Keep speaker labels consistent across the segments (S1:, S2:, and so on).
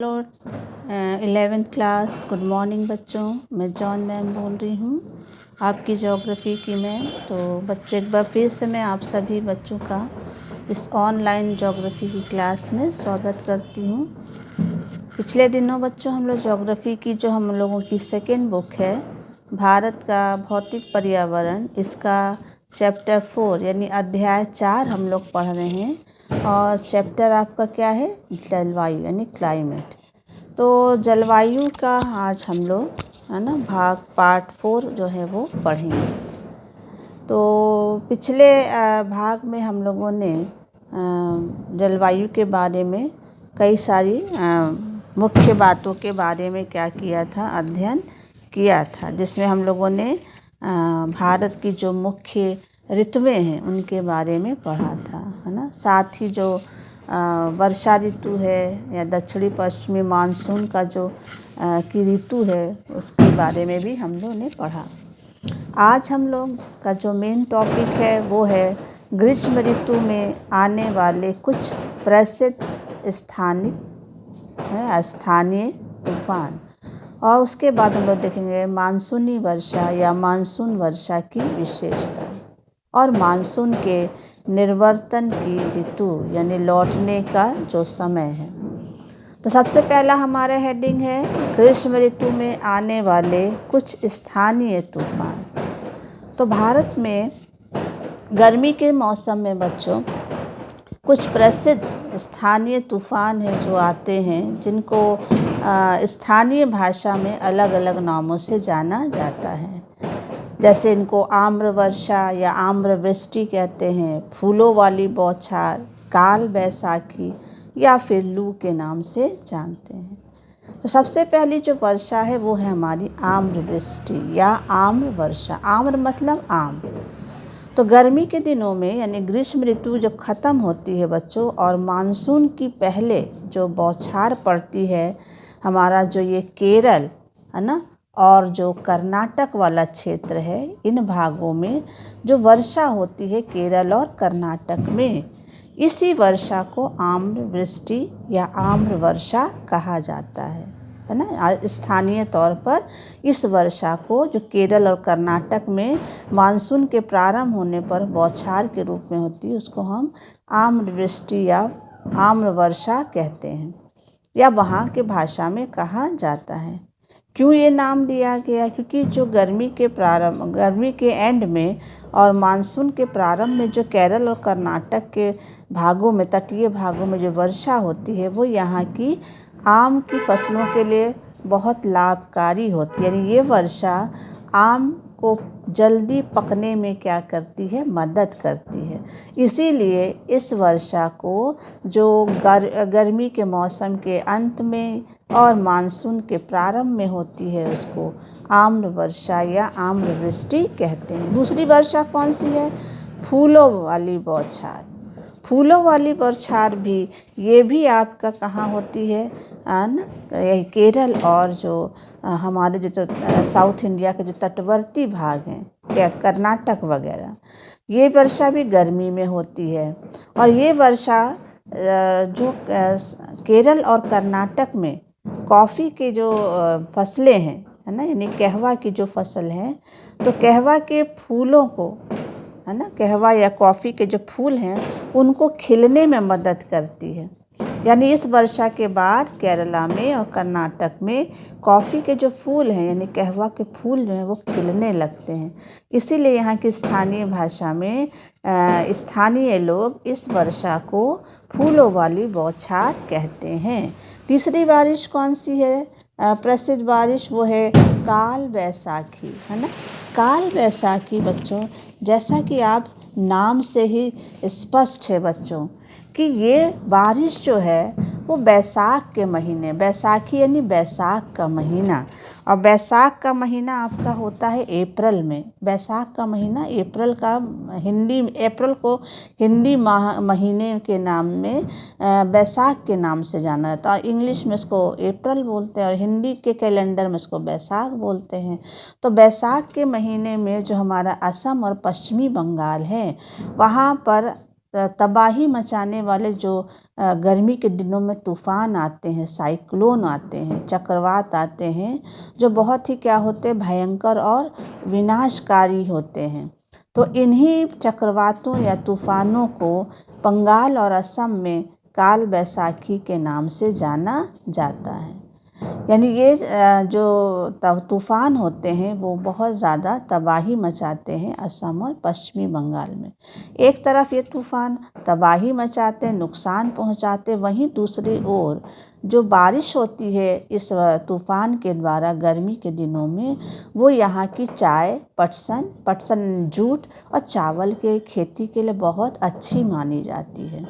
S1: Hello 11th class, good morning बच्चों। मैं John ma'am बोल रही हूँ, आपकी ज्योग्राफी की मैम। तो बच्चों, एक बार फिर से मैं आप सभी बच्चों का इस ऑनलाइन ज्योग्राफी की क्लास में स्वागत करती हूँ। पिछले दिनों बच्चों हम लोग ज्योग्राफी की जो हम लोगों की सेकेंड बुक है, भारत का भौतिक पर्यावरण, इसका चैप्टर 4 यानी अध्याय 4 हम लोग पढ़ रहे हैं। और चैप्टर आपका क्या है? जलवायु यानी क्लाइमेट। तो जलवायु का आज हम लोग है ना पार्ट 4 जो है वो पढ़ेंगे। तो पिछले भाग में हम लोगों ने जलवायु के बारे में कई सारी मुख्य बातों के बारे में क्या किया था, अध्ययन किया था, जिसमें हम लोगों ने भारत की जो मुख्य ऋतुएं हैं उनके बारे में पढ़ा था, है ना। साथ ही जो वर्षा ऋतु है या दक्षिणी पश्चिमी मानसून का जो की ऋतु है उसके बारे में भी हम लोगों ने पढ़ा। आज हम लोग का जो मेन टॉपिक है वो है ग्रीष्म ऋतु में आने वाले कुछ प्रसिद्ध स्थानीय तूफान, और उसके बाद हम लोग देखेंगे मानसूनी वर्षा या मानसून वर्षा की विशेषता और मानसून के निर्वर्तन की ऋतु यानी लौटने का जो समय है। तो सबसे पहला हमारा हेडिंग है ग्रीष्म ऋतु में आने वाले कुछ स्थानीय तूफान। तो भारत में गर्मी के मौसम में बच्चों कुछ प्रसिद्ध स्थानीय तूफान हैं जो आते हैं, जिनको स्थानीय भाषा में अलग अलग नामों से जाना जाता है। जैसे इनको आम्र वर्षा या आम्र वृष्टि कहते हैं, फूलों वाली बौछार, काल बैसाखी या फिर लू के नाम से जानते हैं। तो सबसे पहली जो वर्षा है वो है हमारी आम्र वृष्टि या आम्र वर्षा। आम्र मतलब आम। तो गर्मी के दिनों में यानी ग्रीष्म ऋतु जब ख़त्म होती है बच्चों और मानसून की पहले जो बौछार पड़ती है, हमारा जो ये केरल है ना और जो कर्नाटक वाला क्षेत्र है, इन भागों में जो वर्षा होती है केरल और कर्नाटक में, इसी वर्षा को आम्र वृष्टि या आम्र वर्षा कहा जाता है ना। स्थानीय तौर पर इस वर्षा को जो केरल और कर्नाटक में मानसून के प्रारंभ होने पर बौछार के रूप में होती है, उसको हम आम्र वृष्टि या आम्र वर्षा कहते हैं या वहाँ के भाषा में कहा जाता है। क्यों ये नाम दिया गया? क्योंकि जो गर्मी के एंड में और मानसून के प्रारंभ में जो केरल और कर्नाटक के भागों में, तटीय भागों में जो वर्षा होती है, वो यहाँ की आम की फसलों के लिए बहुत लाभकारी होती है। यानी ये वर्षा आम को जल्दी पकने में क्या करती है? मदद करती है। इसीलिए इस वर्षा को जो गर्मी के मौसम के अंत में और मानसून के प्रारंभ में होती है, उसको आम्र वर्षा या आम्र वृष्टि कहते हैं। दूसरी वर्षा कौन सी है? फूलों वाली बौछार। फूलों वाली बौछार भी, ये भी आपका कहाँ होती है ना, केरल और जो हमारे जो साउथ इंडिया के जो तटवर्ती भाग हैं, क्या कर्नाटक वगैरह, ये वर्षा भी गर्मी में होती है। और ये वर्षा जो केरल और कर्नाटक में कॉफ़ी के जो फसलें हैं, है ना, यानी कहवा की जो फसल है, तो कहवा के फूलों को, है ना, कहवा या कॉफ़ी के जो फूल हैं उनको खिलने में मदद करती है। यानी इस वर्षा के बाद केरला में और कर्नाटक में कॉफ़ी के जो फूल हैं यानी कहवा के फूल जो हैं वो खिलने लगते हैं। इसीलिए यहाँ की स्थानीय भाषा में स्थानीय लोग इस वर्षा को फूलों वाली बौछार कहते हैं। तीसरी बारिश कौन सी है प्रसिद्ध बारिश? वो है काल बैसाखी, है ना। काल बैसाखी बच्चों, जैसा कि आप नाम से ही स्पष्ट है बच्चों कि ये बारिश जो है वो बैसाख के महीने, बैसाखी यानी बैसाख का महीना, और बैसाख का महीना आपका होता है अप्रैल में। बैसाख का महीना अप्रैल का अप्रैल को हिंदी महीने के नाम में बैसाख के नाम से जाना जाता है। इंग्लिश में इसको अप्रैल बोलते हैं और हिंदी के कैलेंडर में इसको बैसाख बोलते हैं। तो बैसाख के महीने में जो हमारा असम और पश्चिमी बंगाल है, वहाँ पर तबाही मचाने वाले जो गर्मी के दिनों में तूफ़ान आते हैं, साइक्लोन आते हैं, चक्रवात आते हैं, जो बहुत ही क्या होते हैं, भयंकर और विनाशकारी होते हैं। तो इन्हीं चक्रवातों या तूफ़ानों को बंगाल और असम में काल बैसाखी के नाम से जाना जाता है। यानी ये जो तूफ़ान होते हैं वो बहुत ज़्यादा तबाही मचाते हैं असम और पश्चिमी बंगाल में। एक तरफ ये तूफ़ान तबाही मचाते हैं, नुकसान पहुंचाते, वहीं दूसरी ओर जो बारिश होती है इस तूफ़ान के द्वारा गर्मी के दिनों में, वो यहाँ की चाय, पटसन जूट और चावल के खेती के लिए बहुत अच्छी मानी जाती है।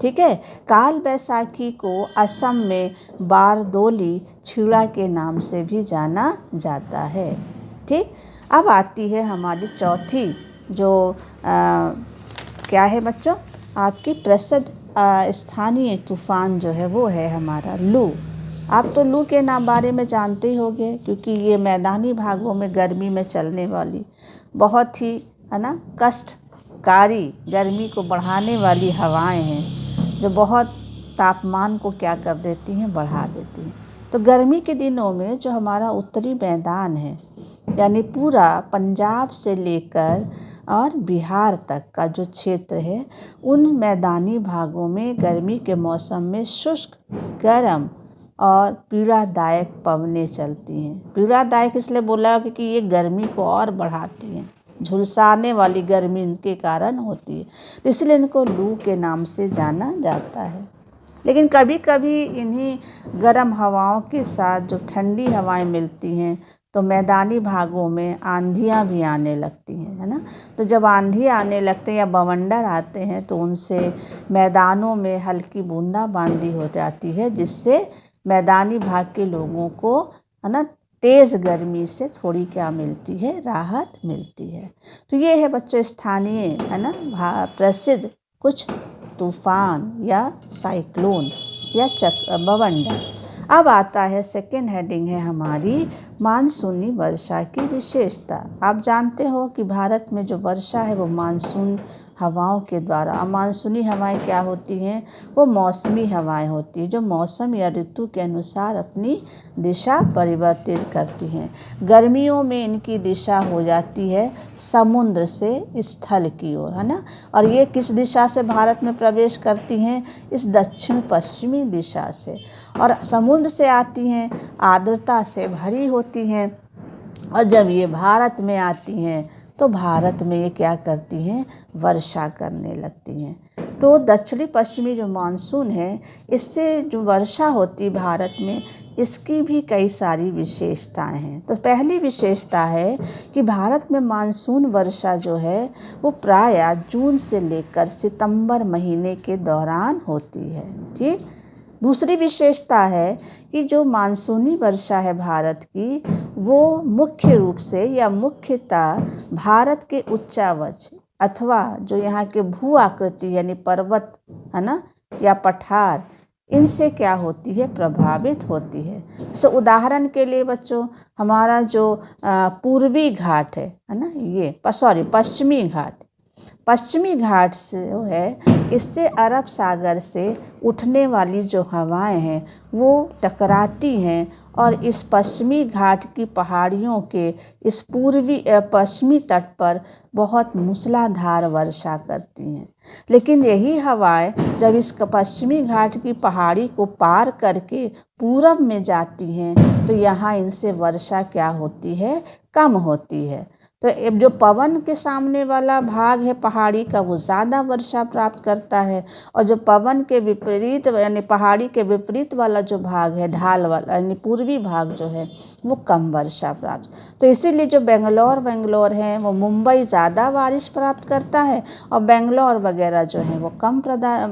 S1: ठीक है। काल बैसाखी को असम में बारदोली छिड़ा के नाम से भी जाना जाता है। ठीक। अब आती है हमारी चौथी जो क्या है बच्चों, आपकी प्रसिद्ध स्थानीय तूफ़ान जो है वो है हमारा लू। आप तो लू के नाम बारे में जानते ही होंगे, क्योंकि ये मैदानी भागों में गर्मी में चलने वाली बहुत ही कष्टकारी, गर्मी को बढ़ाने वाली हवाएं हैं, जो बहुत तापमान को क्या कर देती हैं, बढ़ा देती हैं। तो गर्मी के दिनों में जो हमारा उत्तरी मैदान है, यानी पूरा पंजाब से लेकर और बिहार तक का जो क्षेत्र है, उन मैदानी भागों में गर्मी के मौसम में शुष्क, गर्म और पीड़ादायक पवनें चलती हैं। पीड़ादायक इसलिए बोला क्योंकि ये गर्मी को और बढ़ाती हैं, झुलसाने वाली गर्मी इनके कारण होती है, इसलिए इनको लू के नाम से जाना जाता है। लेकिन कभी कभी इन्हीं गर्म हवाओं के साथ जो ठंडी हवाएं मिलती हैं, तो मैदानी भागों में आंधियां भी आने लगती हैं, है ना। तो जब आंधी आने लगते हैं या बवंडर आते हैं, तो उनसे मैदानों में हल्की बूंदाबांदी हो जाती है, जिससे मैदानी भाग के लोगों को, है ना, तेज़ गर्मी से थोड़ी क्या मिलती है, राहत मिलती है। तो ये है बच्चों स्थानीय, है ना, प्रसिद्ध कुछ तूफ़ान या साइक्लोन या बवंडर। अब आता है सेकेंड हेडिंग है हमारी मानसूनी वर्षा की विशेषता। आप जानते हो कि भारत में जो वर्षा है वो मानसून हवाओं के द्वारा, अमानसूनी हवाएं क्या होती हैं, वो मौसमी हवाएं होती हैं, जो मौसम या ऋतु के अनुसार अपनी दिशा परिवर्तित करती हैं। गर्मियों में इनकी दिशा हो जाती है समुद्र से स्थल की ओर, है ना। और ये किस दिशा से भारत में प्रवेश करती हैं, इस दक्षिण पश्चिमी दिशा से, और समुद्र से आती हैं, आर्द्रता से भरी होती हैं, और जब ये भारत में आती हैं तो भारत में ये क्या करती हैं, वर्षा करने लगती हैं। तो दक्षिणी पश्चिमी जो मानसून है, इससे जो वर्षा होती भारत में, इसकी भी कई सारी विशेषताएं हैं। तो पहली विशेषता है कि भारत में मानसून वर्षा जो है वो प्रायः जून से लेकर सितंबर महीने के दौरान होती है। ठीक। दूसरी विशेषता है कि जो मानसूनी वर्षा है भारत की, वो मुख्य रूप से या मुख्यतः भारत के उच्चावच अथवा जो यहाँ के भू आकृति यानी पर्वत, है ना, या पठार, इनसे क्या होती है, प्रभावित होती है। जैसे उदाहरण के लिए बच्चों, हमारा जो पूर्वी घाट है ना, ये पश्चिमी घाट से जो है, इससे अरब सागर से उठने वाली जो हवाएं हैं वो टकराती हैं और इस पश्चिमी घाट की पहाड़ियों के इस पश्चिमी तट पर बहुत मूसलाधार वर्षा करती हैं। लेकिन यही हवाएं जब इस पश्चिमी घाट की पहाड़ी को पार करके पूरब में जाती हैं, तो यहाँ इनसे वर्षा क्या होती है, कम होती है। तो जो पवन के सामने वाला भाग है पहाड़ी का, वो ज़्यादा वर्षा प्राप्त करता है, और जो पवन के विपरीत यानी पहाड़ी के विपरीत वाला जो भाग है, ढाल वाला यानी पूर्वी भाग जो है, वो कम वर्षा प्राप्त। तो इसीलिए जो बेंगलोर हैं, वो मुंबई ज़्यादा बारिश प्राप्त करता है, और बेंगलोर वगैरह जो है वो कम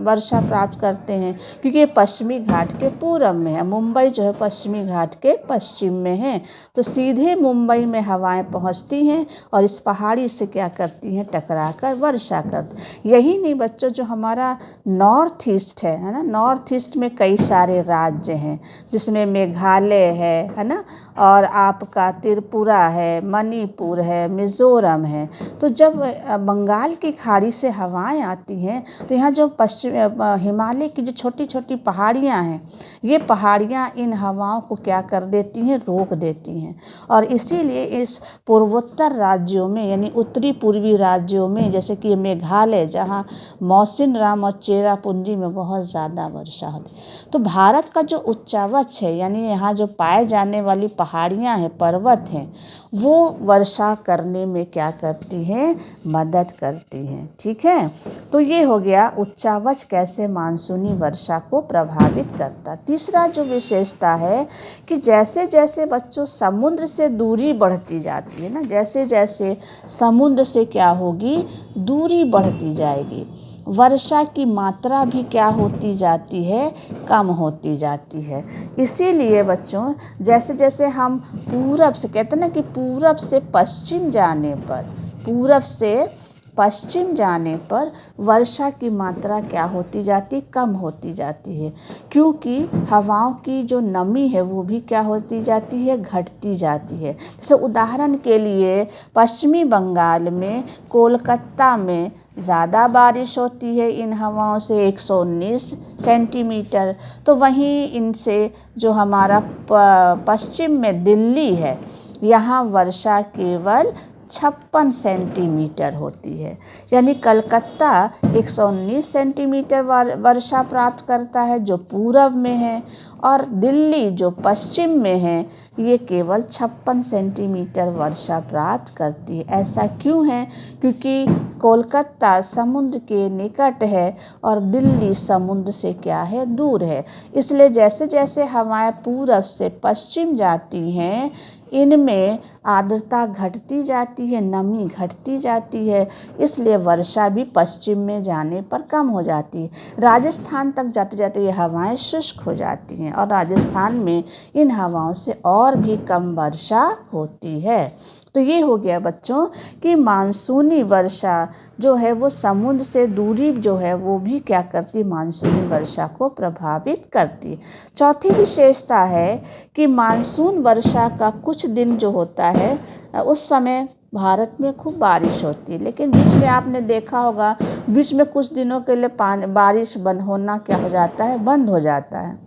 S1: वर्षा प्राप्त करते हैं, क्योंकि ये पश्चिमी घाट के पूरब में है। मुंबई जो है पश्चिमी घाट के पश्चिम में है, तो सीधे मुंबई में हवाएं पहुंचती हैं और इस पहाड़ी से क्या करती हैं, टकराकर वर्षा करती। यही नहीं बच्चों, जो हमारा नॉर्थ ईस्ट है ना, नॉर्थ ईस्ट में कई सारे राज्य हैं, जिसमें मेघालय है ना, और आपका त्रिपुरा है, मणिपुर है, मिज़ोरम है। तो जब बंगाल की खाड़ी से हवाएं आती हैं तो यहाँ जो पश्चिम हिमालय की जो छोटी छोटी पहाड़ियाँ हैं, ये पहाड़ियाँ इन हवाओं को क्या कर देती हैं, रोक देती हैं। और इसीलिए इस पूर्वोत्तर राज्यों में, यानी उत्तरी पूर्वी राज्यों में, जैसे कि मेघालय, जहाँ मौसिनराम और चेरापूंजी में बहुत ज़्यादा वर्षा होती है। तो भारत का जो उच्चावच है, यानी यहाँ जो पाए जाने वाली पहाड़ियाँ हैं, पर्वत हैं, वो वर्षा करने में क्या करती हैं, मदद करती हैं। ठीक है, तो ये हो गया उच्चावच कैसे मानसूनी वर्षा को प्रभावित करता। तीसरा जो विशेषता है कि जैसे जैसे बच्चों समुद्र से दूरी बढ़ती जाती है ना, जैसे जैसे समुद्र से क्या होगी, दूरी बढ़ती जाएगी, वर्षा की मात्रा भी क्या होती जाती है, कम होती जाती है। इसीलिए बच्चों जैसे जैसे हम पूरब से, कहते हैं ना कि पूरब से पश्चिम जाने पर, पूरब से पश्चिम जाने पर वर्षा की मात्रा क्या होती जाती, कम होती जाती है, क्योंकि हवाओं की जो नमी है वो भी क्या होती जाती है, घटती जाती है। जैसे उदाहरण के लिए पश्चिमी बंगाल में, कोलकाता में ज़्यादा बारिश होती है इन हवाओं से, 119 सेंटीमीटर। तो वहीं इनसे जो हमारा पश्चिम में दिल्ली है, यहाँ वर्षा केवल 56 सेंटीमीटर होती है। यानी कलकत्ता 119 सेंटीमीटर वर्षा प्राप्त करता है जो पूरब में है, और दिल्ली जो पश्चिम में है ये केवल 56 सेंटीमीटर वर्षा प्राप्त करती है। ऐसा क्यों है? क्योंकि कोलकाता समुद्र के निकट है और दिल्ली समुद्र से क्या है, दूर है। इसलिए जैसे जैसे हवाएं पूरब से पश्चिम जाती हैं, इनमें आर्द्रता घटती जाती है, नमी घटती जाती है, इसलिए वर्षा भी पश्चिम में जाने पर कम हो जाती है। राजस्थान तक जाते जाते ये हवाएं शुष्क हो जाती हैं और राजस्थान में इन हवाओं से और भी कम वर्षा होती है। तो ये हो गया बच्चों कि मानसूनी वर्षा जो है वो समुद्र से दूरी जो है वो भी क्या करती, मानसूनी वर्षा को प्रभावित करती। चौथी विशेषता है कि मानसून वर्षा का कुछ दिन जो होता है उस समय भारत में खूब बारिश होती है, लेकिन बीच में आपने देखा होगा बीच में कुछ दिनों के लिए बारिश बंद होना क्या हो जाता है, बंद हो जाता है।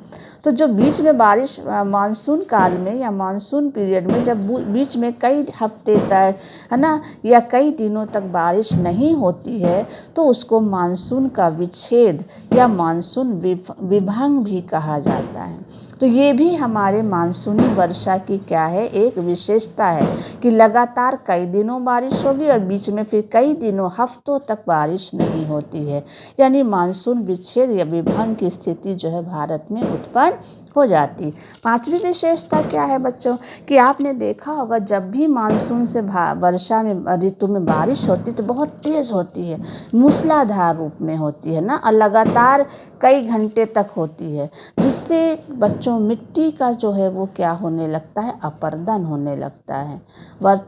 S1: तो जो बीच में बारिश मानसून काल में या मानसून पीरियड में जब बीच में कई हफ्ते तक है ना या कई दिनों तक बारिश नहीं होती है तो उसको मानसून का विच्छेद या मानसून विभंग भी कहा जाता है। तो ये भी हमारे मानसूनी वर्षा की क्या है, एक विशेषता है कि लगातार कई दिनों बारिश होगी और बीच में फिर कई दिनों हफ्तों तक बारिश नहीं होती है। यानी मानसून विच्छेद या विभंग की स्थिति जो है भारत में उत्पन्न हो जाती। पांचवी विशेषता क्या है बच्चों कि आपने देखा होगा जब भी मानसून से वर्षा में ऋतु में बारिश होती तो बहुत तेज़ होती है, मूसलाधार रूप में होती है ना, और लगातार कई घंटे तक होती है, जिससे बच्चों मिट्टी का जो है वो क्या होने लगता है, अपरदन होने लगता है।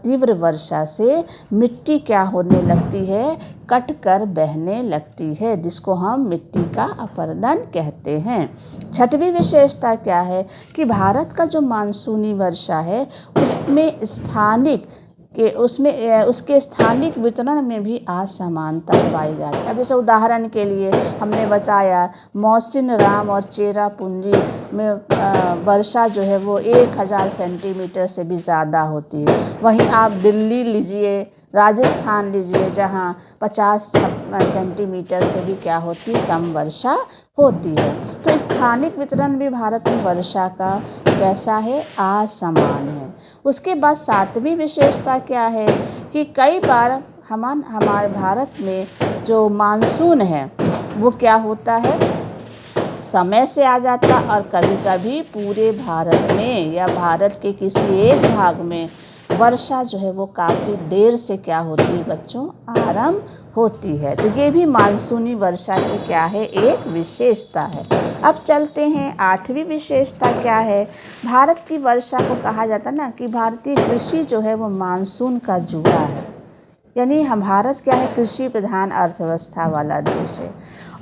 S1: तीव्र वर्षा से मिट्टी क्या होने लगती है, कट कर बहने लगती है, जिसको हम मिट्टी का अपरदन कहते हैं। छठवीं विशेषता क्या है कि भारत का जो मानसूनी वर्षा है उसके स्थानिक वितरण में भी असमानता पाई जाती है। अब जैसे उदाहरण के लिए हमने बताया मौसिनराम और चेरापूंजी में वर्षा जो है वो 1000 सेंटीमीटर से भी ज़्यादा होती है। वहीं आप दिल्ली लीजिए, राजस्थान लीजिए, जहाँ 50 सेंटीमीटर से भी क्या होती है, कम वर्षा होती है। तो स्थानिक वितरण भी भारत में वर्षा का कैसा है, असमान है। उसके बाद सातवीं विशेषता क्या है कि कई बार हमारे भारत में जो मानसून है वो क्या होता है, समय से आ जाता और कभी कभी पूरे भारत में या भारत के किसी एक भाग में वर्षा जो है वो काफ़ी देर से क्या होती है बच्चों, आरंभ होती है। तो ये भी मानसूनी वर्षा की क्या है, एक विशेषता है। अब चलते हैं 8वीं विशेषता क्या है। भारत की वर्षा को कहा जाता है ना कि भारतीय कृषि जो है वो मानसून का जुआ है। यानी हम भारत क्या है, कृषि प्रधान अर्थव्यवस्था वाला देश है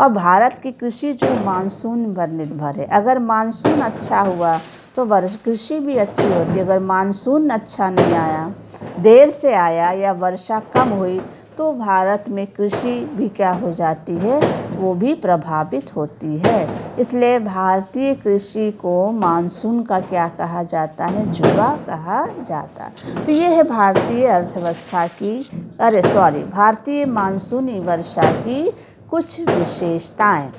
S1: और भारत की कृषि जो मानसून पर निर्भर है। अगर मानसून अच्छा हुआ तो कृषि भी अच्छी होती है। अगर मानसून अच्छा नहीं आया, देर से आया या वर्षा कम हुई तो भारत में कृषि भी क्या हो जाती है, वो भी प्रभावित होती है। इसलिए भारतीय कृषि को मानसून का क्या कहा जाता है, जुआ कहा जाता है। तो ये है भारतीय अर्थव्यवस्था की भारतीय मानसूनी वर्षा की कुछ विशेषताएं।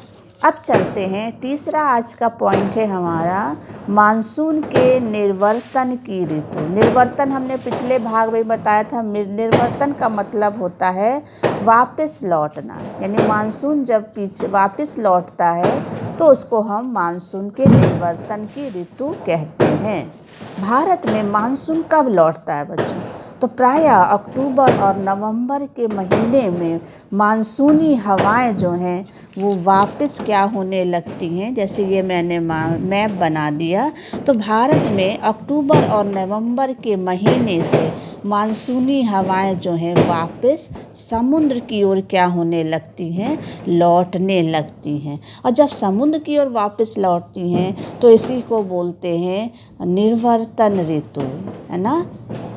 S1: अब चलते हैं, तीसरा आज का पॉइंट है हमारा मानसून के निर्वर्तन की ऋतु। निर्वर्तन हमने पिछले भाग में बताया था। निर्वर्तन का मतलब होता है वापस लौटना। यानी मानसून जब पीछे वापस लौटता है तो उसको हम मानसून के निर्वर्तन की ऋतु कहते हैं। भारत में मानसून कब लौटता है बच्चों, तो प्रायः अक्टूबर और नवंबर के महीने में मानसूनी हवाएं जो हैं वो वापस क्या होने लगती हैं। जैसे ये मैंने मैप बना दिया, तो भारत में अक्टूबर और नवंबर के महीने से मानसूनी हवाएं जो हैं वापस समुद्र की ओर क्या होने लगती हैं, लौटने लगती हैं। और जब समुद्र की ओर वापस लौटती हैं तो इसी को बोलते हैं निर्वर्तन ऋतु, है ना।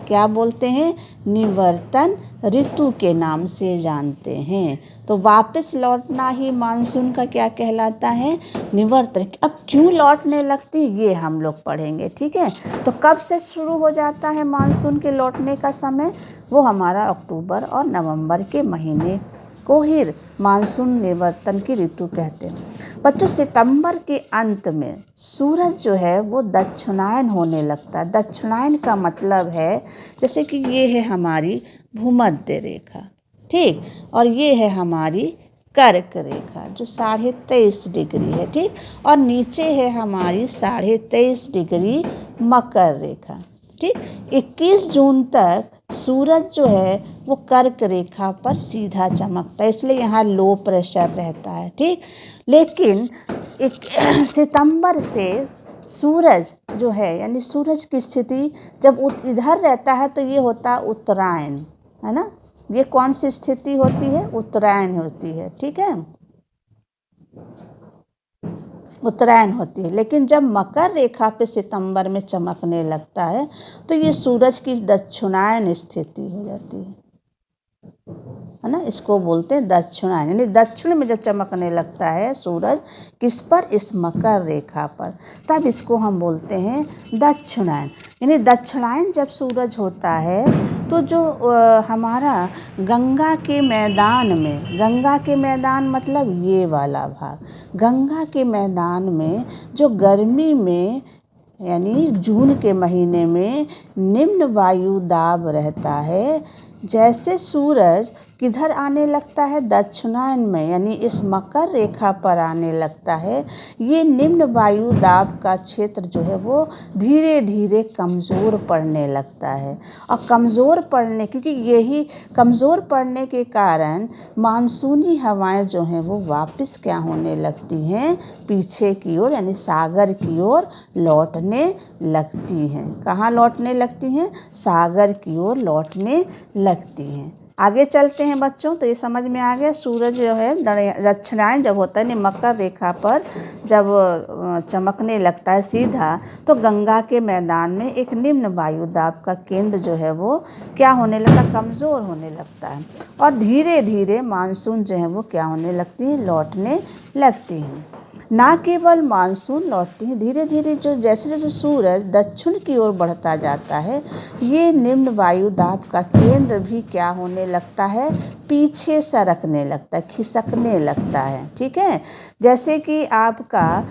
S1: क्या बोलते हैं, निवर्तन ऋतु के नाम से जानते हैं। तो वापस लौटना ही मानसून का क्या कहलाता है, निवर्तन। अब क्यों लौटने लगती ये हम लोग पढ़ेंगे, ठीक है। तो कब से शुरू हो जाता है मानसून के लौटने का समय, वो हमारा अक्टूबर और नवंबर के महीने को ही मानसून निवर्तन की ऋतु कहते हैं। बच्चों, सितंबर के अंत में सूरज जो है वो दक्षिणायन होने लगता है। दक्षिणायन का मतलब है जैसे कि ये है हमारी भूमध्य रेखा, ठीक, और ये है हमारी कर्क रेखा जो 23.5 डिग्री है, ठीक, और नीचे है हमारी 23.5 डिग्री मकर रेखा, ठीक। 21 जून तक सूरज जो है वो कर्क रेखा पर सीधा चमकता है, इसलिए यहाँ लो प्रेशर रहता है, ठीक। लेकिन सितंबर से सूरज जो है, यानी सूरज की स्थिति जब इधर रहता है तो ये होता है उत्तरायण, है ना। ये कौन सी स्थिति होती है, उत्तरायण होती है, ठीक है, उत्तरायण होती है। लेकिन जब मकर रेखा पे सितंबर में चमकने लगता है तो ये सूरज की दक्षिणायन स्थिति हो जाती है ना। इसको बोलते हैं दक्षिणायन, यानी दक्षिण में जब चमकने लगता है सूरज, किस पर, इस मकर रेखा पर, तब इसको हम बोलते हैं दक्षिणायन। यानी दक्षिणायन जब सूरज होता है तो जो हमारा गंगा के मैदान में, गंगा के मैदान मतलब ये वाला भाग, गंगा के मैदान में जो गर्मी में यानी जून के महीने में निम्न वायु दाब रहता है, जैसे सूरज किधर आने लगता है, दक्षिणायन में, यानी इस मकर रेखा पर आने लगता है, ये निम्न वायु दाब का क्षेत्र जो है वो धीरे धीरे कमज़ोर पड़ने लगता है। और कमज़ोर पड़ने, क्योंकि यही कमज़ोर पड़ने के कारण मानसूनी हवाएं जो हैं वो वापस क्या होने लगती हैं, पीछे की ओर, यानी सागर की ओर लौटने लगती हैं। कहाँ लौटने लगती हैं, सागर की ओर लौटने लगती हैं। आगे चलते हैं बच्चों, तो ये समझ में आ गया। सूरज जो है दक्षिणायन जब होता है, मकर रेखा पर जब चमकने लगता है सीधा, तो गंगा के मैदान में एक निम्न वायु दाब का केंद्र जो है वो क्या होने लगता, कमज़ोर होने लगता है, और धीरे धीरे मानसून जो है वो क्या होने लगती है, लौटने लगती हैं। ना केवल मानसून लौटती है, धीरे धीरे जो जैसे जैसे सूरज दक्षिण की ओर बढ़ता जाता है, ये निम्न वायु दाब का केंद्र भी क्या होने लगता है, पीछे सरकने लगता है, खिसकने लगता है, ठीक है। जैसे कि आपका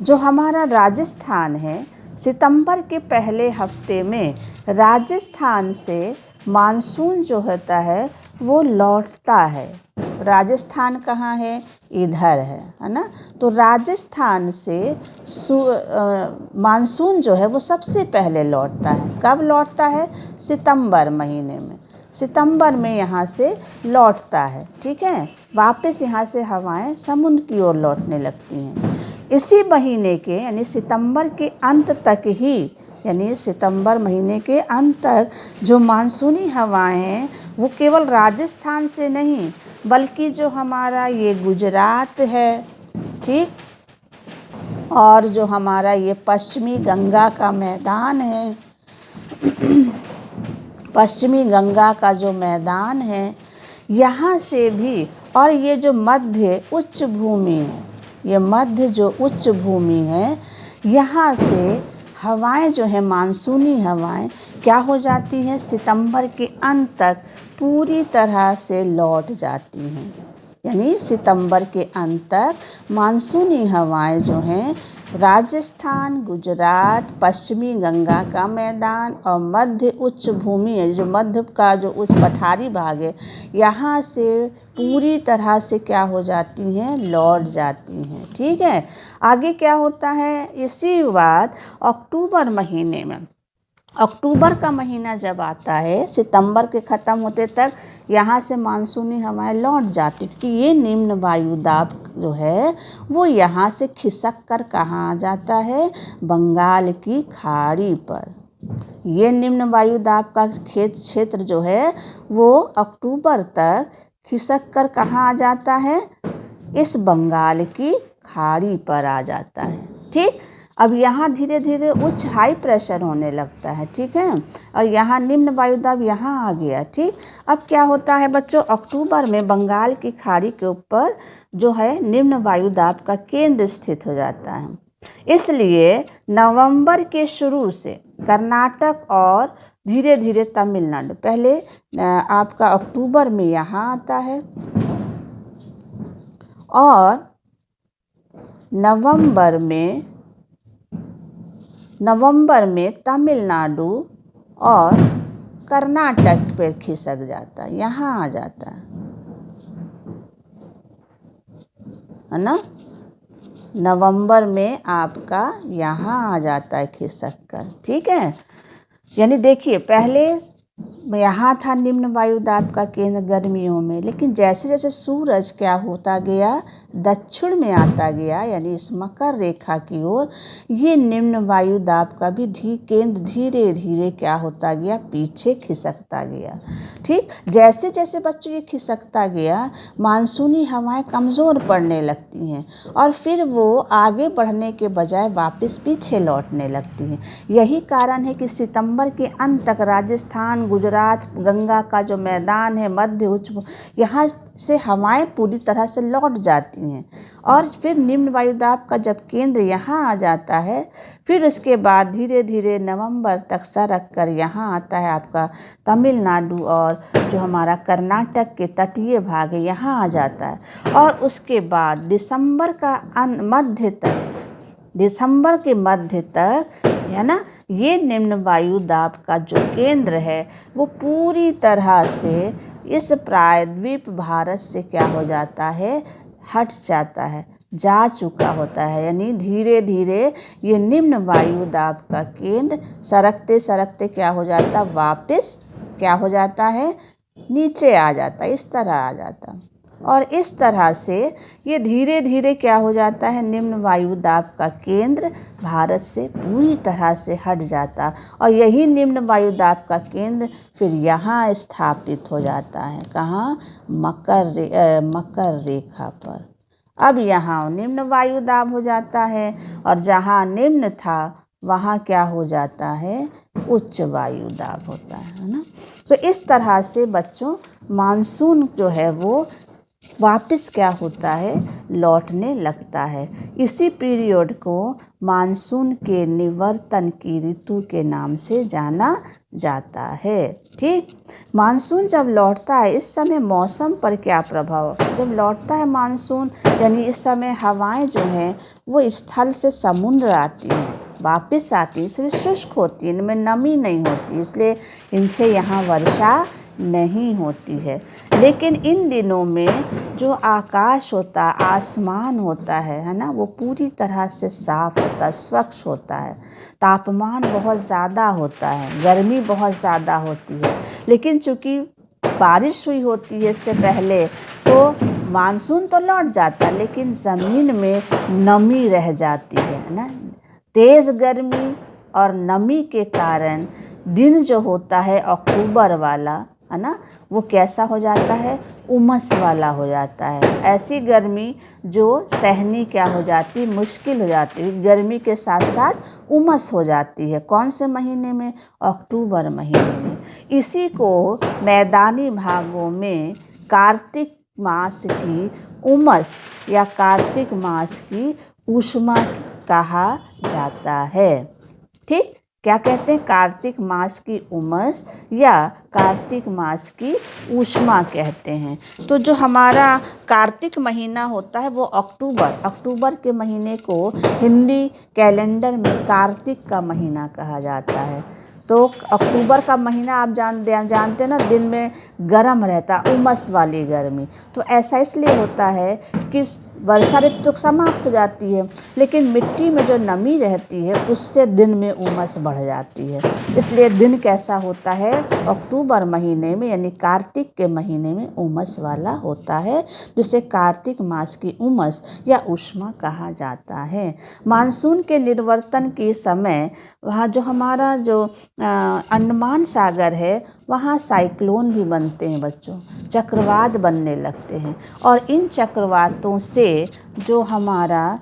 S1: जो हमारा राजस्थान है, सितंबर के पहले हफ्ते में राजस्थान से मानसून जो होता है वो लौटता है, राजस्थान कहाँ है? इधर है ना। तो राजस्थान से मानसून जो है वो सबसे पहले लौटता है। कब लौटता है? सितंबर महीने में। सितंबर में यहाँ से लौटता है, ठीक है। वापस यहाँ से हवाएं समुद्र की ओर लौटने लगती हैं। इसी महीने के यानी सितंबर के अंत तक ही, यानी सितंबर महीने के अंत तक जो मानसूनी हवाएं हैं वो केवल राजस्थान से नहीं बल्कि जो हमारा ये गुजरात है, ठीक, और जो हमारा ये पश्चिमी गंगा का मैदान है, पश्चिमी गंगा का जो मैदान है यहाँ से भी, और ये जो मध्य उच्च भूमि है, ये मध्य जो उच्च भूमि है यहाँ से हवाएं जो है मानसूनी हवाएं क्या हो जाती हैं? सितंबर के अंत तक पूरी तरह से लौट जाती हैं। यानी सितंबर के अंत तक मानसूनी हवाएं जो हैं राजस्थान, गुजरात, पश्चिमी गंगा का मैदान और मध्य उच्च भूमि है, जो मध्य का जो उच्च पठारी भाग है, यहाँ से पूरी तरह से क्या हो जाती हैं? लौट जाती हैं, ठीक है। आगे क्या होता है? इसी बात अक्टूबर महीने में, अक्टूबर का महीना जब आता है, सितंबर के ख़त्म होते तक यहाँ से मानसूनी हवाएं लौट जाती, क्योंकि ये निम्न वायुदाब जो है वो यहाँ से खिसक कर कहाँ आ जाता है? बंगाल की खाड़ी पर। ये निम्न वायुदाब का क्षेत्र जो है वो अक्टूबर तक खिसक कर कहाँ आ जाता है? इस बंगाल की खाड़ी पर आ जाता है, ठीक। अब यहाँ धीरे धीरे उच्च हाई प्रेशर होने लगता है, ठीक है, और यहाँ निम्न वायुदाब यहाँ आ गया, ठीक। अब क्या होता है बच्चों? अक्टूबर में बंगाल की खाड़ी के ऊपर जो है निम्न वायुदाब का केंद्र स्थित हो जाता है। इसलिए नवंबर के शुरू से कर्नाटक और धीरे धीरे तमिलनाडु, पहले आपका अक्टूबर में यहाँ आता है और नवंबर में तमिलनाडु और कर्नाटक पर खिसक जाता है, यहाँ आ जाता है ना। नवंबर में आपका यहाँ आ जाता है खिसक कर, ठीक है। यानी देखिए पहले यहाँ था निम्न वायुदाब का केंद्र गर्मियों में, लेकिन जैसे जैसे सूरज क्या होता गया? दक्षिण में आता गया, यानी इस मकर रेखा की ओर, ये निम्न वायुदाब का भी केंद्र धीरे धीरे क्या होता गया? पीछे खिसकता गया, ठीक। जैसे जैसे बच्चों ये खिसकता गया मानसूनी हवाएं कमज़ोर पड़ने लगती हैं और फिर वो आगे बढ़ने के बजाय वापस पीछे लौटने लगती हैं। यही कारण है कि सितंबर के अंत तक राजस्थान, गुजरात, गंगा का जो मैदान है मध्य उच्च, यहाँ से हवाएं पूरी तरह से लौट जाती हैं और फिर निम्न वायुदाब का जब केंद्र यहाँ आ जाता है, फिर उसके बाद धीरे धीरे नवंबर तक सरक कर यहाँ आता है आपका तमिलनाडु और जो हमारा कर्नाटक के तटीय भाग है यहाँ आ जाता है। और उसके बाद दिसंबर के मध्य तक है ना, ये निम्न वायुदाब का जो केंद्र है वो पूरी तरह से इस प्रायद्वीप भारत से क्या हो जाता है? हट जाता है, जा चुका होता है। यानी धीरे धीरे ये निम्न वायुदाब का केंद्र सरकते सरकते क्या हो जाता? वापस क्या हो जाता है? नीचे आ जाता, इस तरह आ जाता। और इस तरह से ये धीरे धीरे क्या हो जाता है? निम्न वायुदाब का केंद्र भारत से पूरी तरह से हट जाता और यही निम्न वायुदाब का केंद्र फिर यहाँ स्थापित हो जाता है। कहाँ? मकर रेखा पर। अब यहाँ निम्न वायुदाब हो जाता है और जहाँ निम्न था वहाँ क्या हो जाता है? उच्च वायुदाब होता है ना। तो इस तरह से बच्चों मानसून जो है वो वापस क्या होता है? लौटने लगता है। इसी पीरियड को मानसून के निवर्तन की ऋतु के नाम से जाना जाता है, ठीक। मानसून जब लौटता है इस समय मौसम पर क्या प्रभाव? जब लौटता है मानसून यानी इस समय हवाएं जो हैं वो स्थल से समुद्र आती हैं, वापस आती हैं, इसलिए शुष्क होती है, इनमें नमी नहीं होती, इसलिए इनसे यहाँ वर्षा नहीं होती है। लेकिन इन दिनों में जो आकाश होता, आसमान होता है ना, वो पूरी तरह से साफ होता है, स्वच्छ होता है। तापमान बहुत ज़्यादा होता है, गर्मी बहुत ज़्यादा होती है, लेकिन चूँकि बारिश हुई होती है इससे पहले, तो मानसून तो लौट जाता है, लेकिन ज़मीन में नमी रह जाती है ना। तेज़ गर्मी और नमी के कारण दिन जो होता है अक्टूबर वाला, है ना, वो कैसा हो जाता है, उमस वाला हो जाता है। ऐसी गर्मी जो सहनी क्या हो जाती, मुश्किल हो जाती है। गर्मी के साथ साथ उमस हो जाती है। कौन से महीने में? अक्टूबर महीने में। इसी को मैदानी भागों में कार्तिक मास की उमस या कार्तिक मास की ऊष्मा कहा जाता है। ठीक, क्या कहते हैं? कार्तिक मास की उमस या कार्तिक मास की ऊष्मा कहते हैं। तो जो हमारा कार्तिक महीना होता है वो अक्टूबर के महीने को हिंदी कैलेंडर में कार्तिक का महीना कहा जाता है। तो अक्टूबर का महीना आप जानते हैं ना, दिन में गर्म रहता, उमस वाली गर्मी। तो ऐसा इसलिए होता है कि वर्षा ऋतु समाप्त हो जाती है, लेकिन मिट्टी में जो नमी रहती है उससे दिन में उमस बढ़ जाती है। इसलिए दिन कैसा होता है? अक्टूबर महीने में यानी कार्तिक के महीने में उमस वाला होता है, जिसे कार्तिक मास की उमस या ऊष्मा कहा जाता है। मानसून के निर्वर्तन के समय वहाँ जो हमारा जो अंडमान सागर है, वहाँ साइक्लोन भी बनते हैं बच्चों, चक्रवात बनने लगते हैं। और इन चक्रवातों से जो हमारा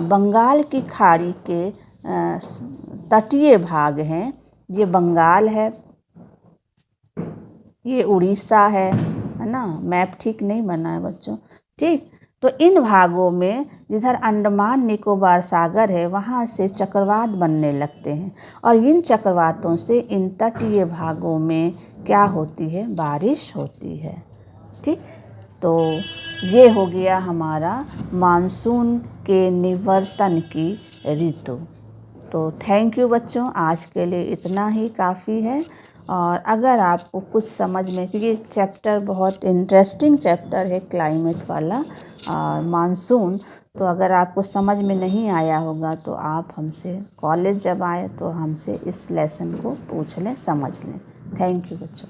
S1: बंगाल की खाड़ी के तटीय भाग हैं, ये बंगाल है, ये उड़ीसा है ना। मैप ठीक नहीं बना है बच्चों, ठीक। तो इन भागों में जिधर अंडमान निकोबार सागर है, वहाँ से चक्रवात बनने लगते हैं, और इन चक्रवातों से इन तटीय भागों में क्या होती है? बारिश होती है। ठीक, तो ये हो गया हमारा मानसून के निवर्तन की ऋतु। तो थैंक यू बच्चों, आज के लिए इतना ही काफ़ी है। और अगर आपको कुछ समझ में, क्योंकि चैप्टर बहुत इंटरेस्टिंग चैप्टर है क्लाइमेट वाला मानसून, तो अगर आपको समझ में नहीं आया होगा तो आप हमसे कॉलेज जब आए तो हमसे इस लेसन को पूछ लें, समझ लें। थैंक यू बच्चों।